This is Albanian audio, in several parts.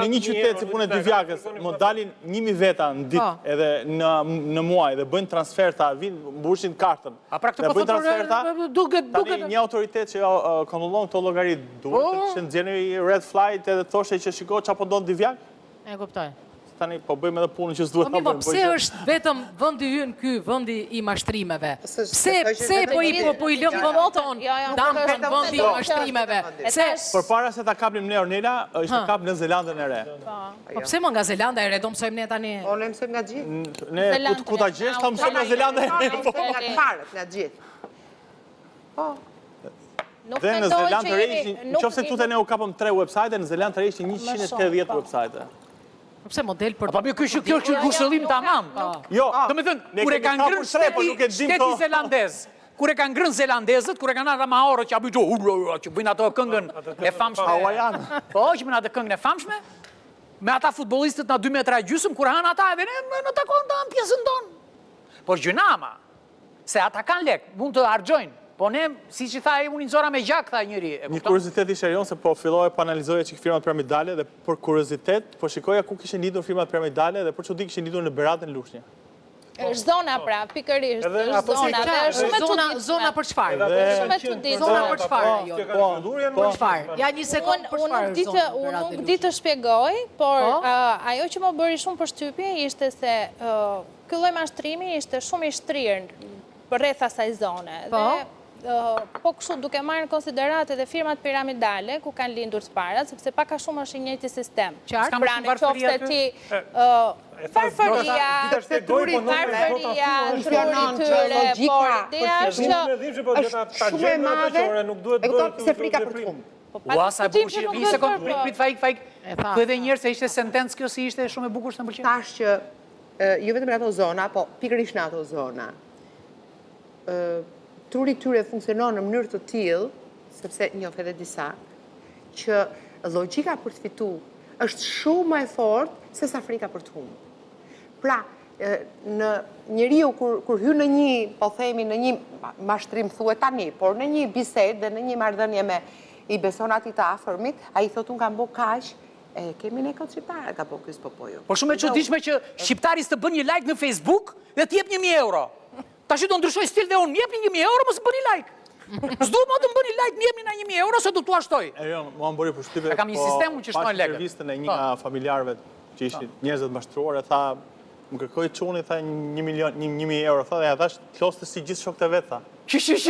Në një qytet si punë e Divjakës, më dalin 1000 veta në ditë edhe në muaj dhe bëjnë transferta, vinë mbushin kartën. A pra këtë dhe bëjnë transferta, duket. tani një autoritet që kontrollon këto llogarit duhet të nxjerrë një red flight edhe thoshe që shiko çfarë po ndodh në Divjak. E kuptoj. Tani po bëjmë edhe punën që s'duhet ta bëjmë. Pse është vetëm vendi ynë ky, vendi i mashtrimeve? Pse po i lëm vendin ton? Dampën vendi i mashtrimeve. Përpara se ta kapnim ne Ornela, ishte kap në Zelandën e Re. Po pse më nga Zelanda e Re do mësojmë ne tani? Po ne mësojmë nga gjithë. Ne ku ta gjesh, ta mësojmë nga Zelanda e Re. Nga të parët, nga gjithë. Po. Dhe në Zelandë e Re, nëse tutë ne u kapëm 3 websajte, në Zelandë e Re ishin 180 websajte. Pse model për... Po kjo është gushëllim tamam. Jo, do me thënë, kur e kanë ngrënë shteti zelandez, kur e kanë ngrënë zelandezët, kur e kanë ata maorë që që bëjnë ato këngën e famshme. Po, që bëjnë ato këngën e famshme, me ata futbolistët në 2 metra gjysmë, kur hanë ata edhe në takon të hanë pjesën tonë. Po gjynama, se ata kanë lek, mund të argjojnë. Po ne, si që tha, unë nëzora me gjak, tha njëri. Një kuriozitet ishe jonë se po filloje po analizoje që firmat piramidale dhe për kuriozitet, po shikoja ku kishe nditur firmat piramidale dhe për që di kishe nditur në Beratën Lushnjë. është zona pra, pikërisht, është zona. Dhe është shumë e çuditshme. Zona për çfarë? Shumë e çuditshme. Zona për çfarë? Për çfarë? Ja një sekond për çfarë? Unë nuk di të shpjegoj, por ajo që më bëri shumë përshtypje ishte se ky lloj mashtrimi ishte shumë i shtrirë rreth asaj zone. Po kështu duke marrë në konsiderat edhe firmat piramidale ku kanë lindur të parat, sepse pak a shumë është i njëjti sistem. Pra në qoftë ti farfëria, truri tyre, por ideja është shumë e madhe, e kupton se frika për të humbur. Ua, sa e bukur, një sekond, prit fajk. Të edhe njërë se ishte sentencë kjo si ishte shumë e bukur së në pëlqim. Tash që, jo vetëm në ato zona, po pikërisht në ato zona, truri tyre funksionon në mënyrë të tillë, sepse njoh edhe disa, që logjika për të fitu është shumë më e fortë se sa frika për të humbur. Pra, në njeriu kur hyn në një, po themi në një mashtrim thuhet tani, por në një bisedë dhe në një marrëdhënie me i beson atit të afërmit, ai thotë unë kam bë kaq, kemi ne kot shqiptare ka bë ky po ju. Po shumë e çuditshme që shqiptari të bën një like në Facebook dhe të jep 1000 euro. Tash do ndryshoj stil dhe unë, jepni 1000 euro, mos bëni like. S'du më të më bëni like, jepni na 1000 euro, se do t'u ashtoj. Mua më bëri përshtypje. Kam një sistem që shtojnë lekë. Intervistën e një nga familjarëve që ishin njerëzit mashtruar, e tha, më kërkoi çuni, tha 1.000 euro, tha, dhe ja thash, loste si gjithë shokët e vet, tha. Shish.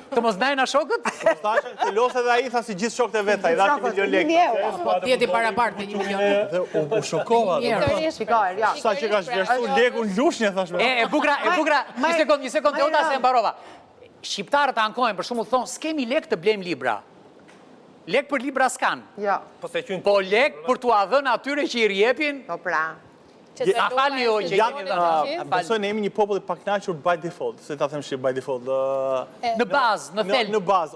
Të mos ndajnë a shokët? Të loste dhe ai, tha, si gjithë shokët e vet, tha, i dha 1 milion lekë. Po tjeti parabartë me 1 milion. Dhe u shokova. Sa që ka shveshtu lekun Lushnjë, thash me. E bukra, një sekond, e uta se mbarova. Shqiptarët ankojnë, për shumë thonë, s'kemi lek të blejmë libra. Lek për libra s'kan. Po lek për t'u adhën atyre që i rjepin. Po pra. A falni o që besoj ne jemi një popull i pakënaqur by default, se ta them shqip by default. Në bazë, në thelb. Në bazë.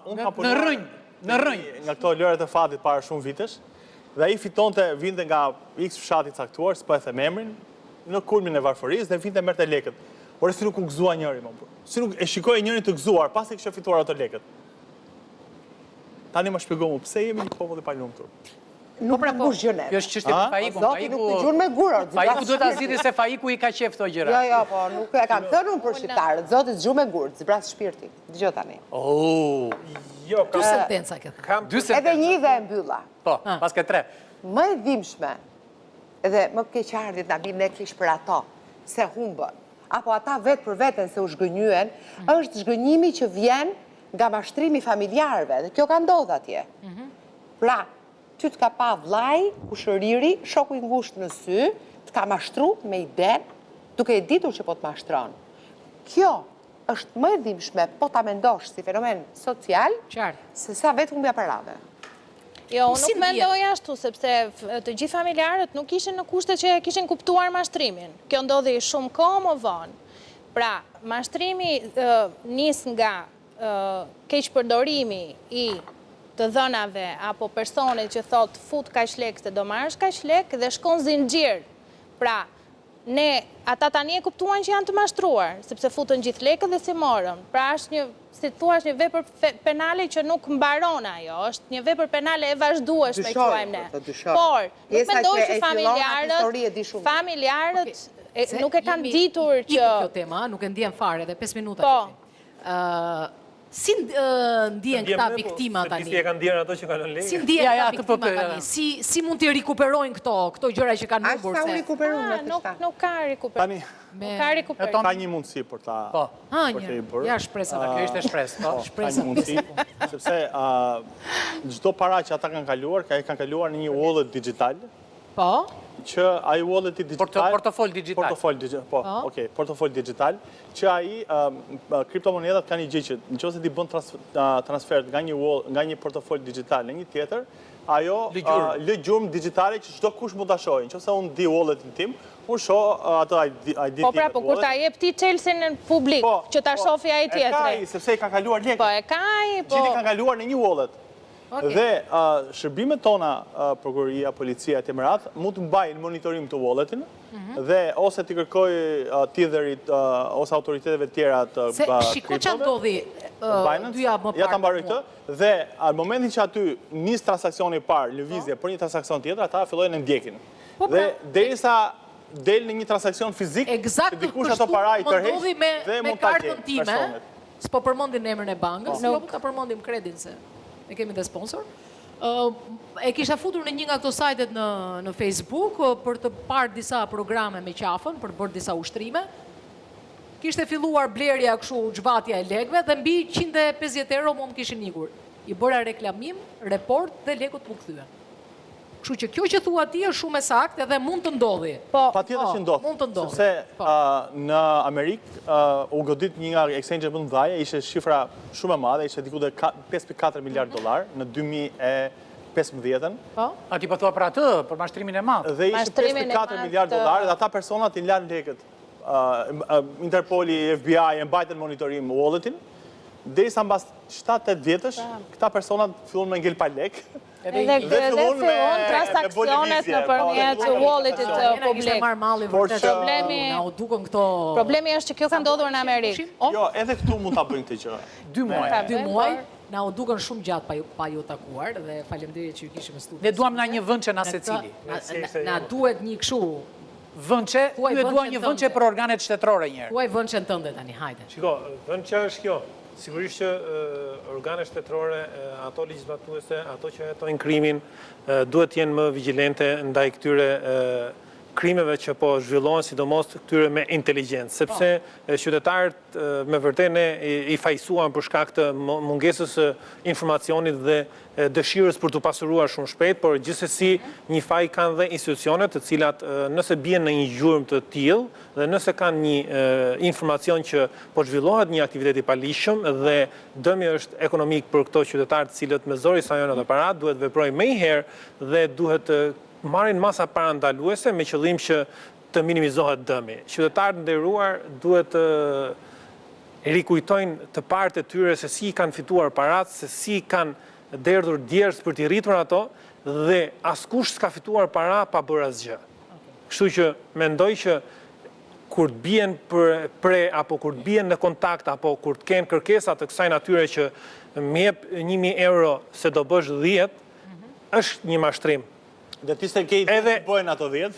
Në rrënjë. Nga këto lëret e fatit para shumë vitesh, dhe ai fitonte, vinte nga X fshati caktuar, s'po e them emrin, në kulmin e varfërisë dhe vinte merrte lekët. Por si nuk u gëzua njëri më burr. Si nuk e shikoi njërin të gëzuar pasi kishte fituar ato lekët. Tani më shpjegoj më pse jemi një popull i palumtur. Nuk pra mbush gjëne. Kjo është çështje për Faikun. Zoti nuk të gjurë me gurë. Faiku duhet ta zgjidhë se Faiku i ka qef këto gjëra. Jo, po, nuk e kam thënë unë për shqiptarët. Zoti zgju me gurë, zbras shpirti. Dëgjoj tani. Tu sentenca këtë. Edhe një dhe e mbylla. Po, pas ke 3. Më e dhimbshme, edhe më keqardit na bin ne kish për ato, se humbën. Apo ata vetë për veten se u zhgënjyen, është zhgënjimi që vjen nga mashtrimi familjarëve, dhe kjo ka ndodhur atje. Pra, ty të ka pa vllai, kushëriri, shoku i ngushtë në sy, të ka mashtru me iden, duke e ditur që po të mashtron. Kjo është më e dhimbshme, po ta mendosh si fenomen social, se sa vetë humbja parave. Jo, nuk mendoj ashtu, sepse të gjithë familjarët nuk ishin në kushte që kishin kuptuar mashtrimin. Kjo ndodhi shumë kohë më vonë. Pra, mashtrimi nis nga keqpërdorimi i të dhënave apo personit që thot fut kaq lek se do marrësh kaq lek dhe shkon zinxhir. Pra, ata tani e kuptuan që janë të mashtruar, sepse futën gjithë lekët dhe si morën. Pra është një, si thua, është një vepër penale që nuk mbaron ajo, është një vepër penale e vazhdueshme, quajmë ne. Por, nuk mendoj që familjarët nuk e kanë ditur që... Kjo tema, nuk e ndjen fare, dhe 5 minuta. Si ndjen këta viktima tani? Si e kanë ndjen ato që kanë lekë? Si ndjen këta viktima tani? Si mund t'i rikuperojnë këto gjëra që kanë humbur? Asa u rikuperojnë me të shta? Nuk ka rikuperim. Nuk ka rikuperim. Ka një mundësi për ta i bërë. Ja shpresa. Kjo ishte shpresë. Ka një mundësi, sepse çdo para që ata kanë kaluar në një wallet digital. Po? Që ai walleti digital... Portofol digital. Portofol digital, që ai kriptomonedat ka një gjë që nëse ti bën transfer nga një portofol digital në një tjetër, ajo lë gjurmë digjitale që çdo kush mund ta shohë. Nëse unë di walletin tim, unë shoh atë ID. Po pra, po kur ta jep ti Chelsea në publik, që ta shohë ai tjetri. Sepse i ka kaluar lekë. Po e ka ai, po. Gjithë kanë kaluar në një wallet. Dhe shërbimet tona, prokuroria, policia e Temirat, mund të mbajnë monitorim të walletin, dhe ose t'i kërkoj titërit ose autoriteteve tjera të kriptove. Se shiko që ndodhi dyja më parë. Ja ta mbaroj këtë, dhe në momentin që aty nis transaksioni parë, lëvizje për një transakcion tjetër, ata fillojnë në ndjekin. Dhe derisa del në një transakcion fizik, që dikush ato para i tërheq dhe mund ta gjejë personet. S'po përmendim emrin e bankës, nuk ta përmendim kredin se ne kemi dhe sponsor. E kisha futur në një nga këto sajtet në Facebook për të parë disa programe me qafën, për të bërë disa ushtrime. Kishte filluar blerja kështu xhvatja e lekëve dhe mbi 150 euro mund kishin ikur. I bëra reklamim, report dhe lekët më kthyen. Kështu që kjo që thua ti është shumë e saktë edhe mund të ndodhi. Patjetër që ndodh. Mund të ndodhi. Sepse në Amerikë u godit një nga exchange më të mëdha, ishte shifra shumë e madhe, ishte diku te 5.4 miliard dollar në 2015-ën. A ti po thua për atë, për mashtrimin e madh? Dhe ishte 5.4 miliard dollar dhe ata personat i lanë lekët. Interpoli, FBI e mbajtën monitorim walletin. Derisa mbas 7-8 vjetësh, këta personat fillon me ngel pa lekë. Edhe fillon transakcionet në përmjet walletit të publik. Problemi është që kjo ka ndodhur në Amerikë. Jo, edhe këtu mund ta bëjnë këtë gjë. 2 muaj. 2 muaj. Na u duken shumë gjatë pa ju takuar dhe faleminderit që ju kishim në studio. Ne duam na një vënçe na secili. Na duhet një kështu vënçe, ju e dua një vënçe për organet shtetërore një herë. Thuaj vënçen tënde tani, hajde. Shiko, vënçja është kjo. Sigurisht që organet shtetërore, ato legjizlatuese, ato që hetojnë krimin, duhet jenë më vigjilente ndaj këtyre krimeve që po zhvillohen, sidomos këtyre me inteligjencë, sepse qytetarët me vërtet ne i fajsuan për shkak të mungesës informacionit dhe dëshirës për të pasuruar shumë shpejt, por gjithsesi një faj kanë dhe institucionet të cilat nëse bien në një gjurmë të tillë dhe nëse kanë një informacion që po zhvillohet një aktivitet i palishëm dhe dëmi është ekonomik për këto qytetarë të cilët me zori sa janë ato para, duhet veprojnë më herë dhe duhet marrin masa parandaluese me qëllim që të minimizohet dëmi. Qytetarët nderuar duhet të rikujtojnë të partë e tyre se si kanë fituar parat, se si kanë derdhur djerës për t'i rritur ato dhe askush s'ka fituar para pa bërë asgjë. Kështu që mendoj që kur të bien pre apo kur të bien në kontakt apo kur të kenë kërkesa të kësaj natyre që më jep 1.000 euro se do bësh 10, është një mashtrim. Dhe ti se ke iden si bëhen ato 10?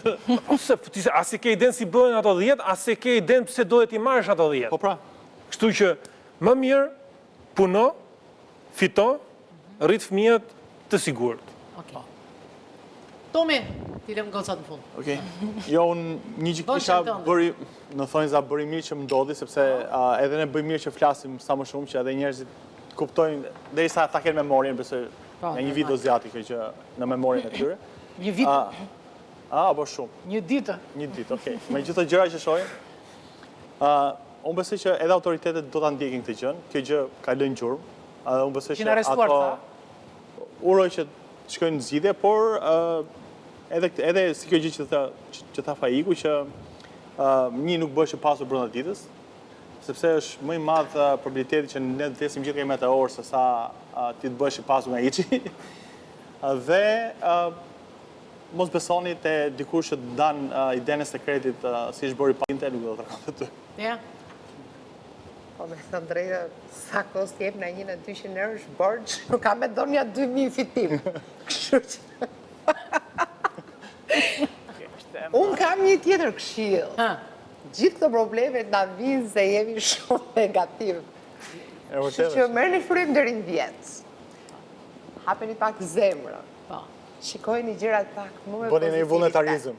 As se ke iden si bëhen ato 10, as se ke iden pse dohet i marrësh ato 10. Po pra. Kështu që më mirë puno, fito, rrit fëmijët të sigurt. Tomi, ti lëm gocat në fund. Okej. Jo, unë një që kisha bëri, në thonjza bëri mirë që më ndodhi, sepse edhe ne bëjmë mirë që flasim sa më shumë, që edhe njerëzit kuptojnë, derisa ta kenë memorien, besoj nga një vit do zjati kjo që në memorien e tyre. Një vit? Po shumë. Një ditë? Një ditë, okej. Me gjithë të gjëra që shohin, unë besoj që edhe autoritetet do ta ndjekin këtë gjën, kjo gjë ka lënë gjurmë. Unë besoj që ato uroj që të shkojnë në zgjidhje, por edhe si kjo gjë që tha Faiku, që një nuk bësh e pasur brenda ditës, sepse është më i madh probabiliteti që ne të vdesim gjithë meteorë se sa ti të bësh e pasur nga hiçi. Dhe mos besoni të dikush që danë idenë e sekretit si është bëri pinte, nuk do të rëkatë të ty. Ja. Po me thënë drejtë, sa kos t'jep në 1-200 euro është borgjë, nuk ka me do një 2000 fitim. Kështu që... Unë kam një tjetër këshill. Gjithë këto problemet na vinë se jemi shumë negativ. Kështu që merrni frym deri në vjet. Hapeni pak zemrën. Shikojni gjërat pak më me Bëni një vullnetarizëm.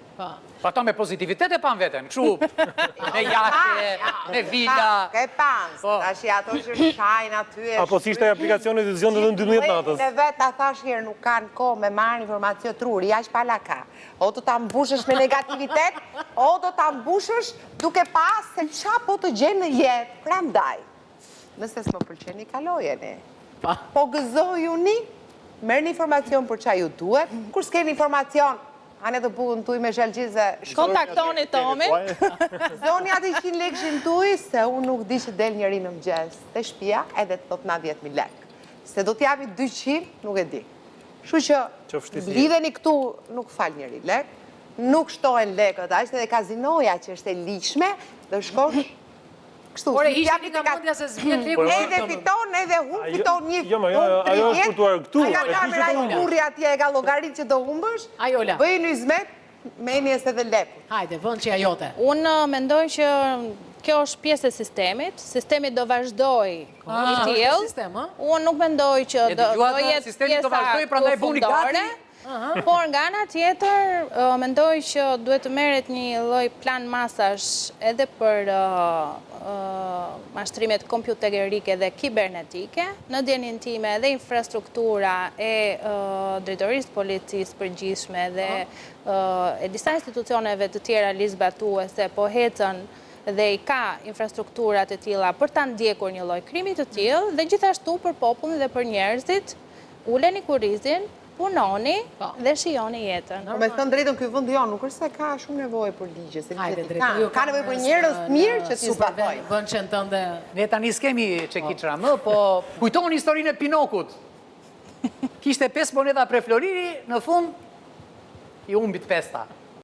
Pa ta me pozitivitet e pan veten, kështu, me jashtë, me vila. Ka e pans, tash ato që shajnë aty e... Apo si ishte aplikacioni të zgjon edhe në 12 natës. Në vetë ta thash herë nuk kanë kohë me marrë informacion truri, aq pala ka. O do ta mbushësh me negativitet, o do ta mbushësh duke pas se qa po të gjenë në jetë. Prandaj, nëse s'më pëlqeni, kalojeni. Po gëzojuni, merrni informacion për qa ju duhet, kur s'keni informacion, anë të bukën tuj me zhelgjize... Kontaktoni Tomin. Zoni ati 100 lekshin tuj, se unë nuk di që del njëri në mëgjes të shpia, edhe të thot na 10.000 lek. Se do t'japi 200, nuk e di. Shu që lidheni këtu, nuk fal njëri lek, nuk shtohen lekët, ashtë edhe kazinoja që është e lishme, dhe shkosh kështu. Ore, ishte nga mundja se zbjet leku. Edhe fiton, edhe hun fiton një ajo është kuptuar këtu. Nga kamera i burri atje e ka llogarit që do humbësh, Ajola. bëjnë 20, meni e se dhe leku. Hajde, vënd që jote. Unë mendoj që kjo është pjesë e sistemit. Sistemi do vazhdoj i tillë. Unë nuk mendoj që do jetë pjesa fundore. Por nga ana tjetër, mendoj që duhet të merret një lloj plan masash edhe për mashtrimet kompjuterike dhe kibernetike. Në dijenin time edhe infrastruktura e drejtorisë policisë përgjithshme dhe e disa institucioneve të tjera ligjzbatuese po hecën dhe i ka infrastrukturat e tilla për ta ndjekur një lloj krimi të tillë dhe gjithashtu për popullin dhe për njerëzit, uleni kurrizin, punoni dhe shijoni jetën. Me thënë drejtën, ky vend jo, nuk është se ka shumë nevojë për ligje, se ka nevojë për njerëz të mirë që t'i zbatojnë. Vënd që në tënde... Ne tani s'kemi çekiçra më, po kujtohen historinë e Pinokut. Kishte 5 moneda pre floriri, në fund i humbit festa.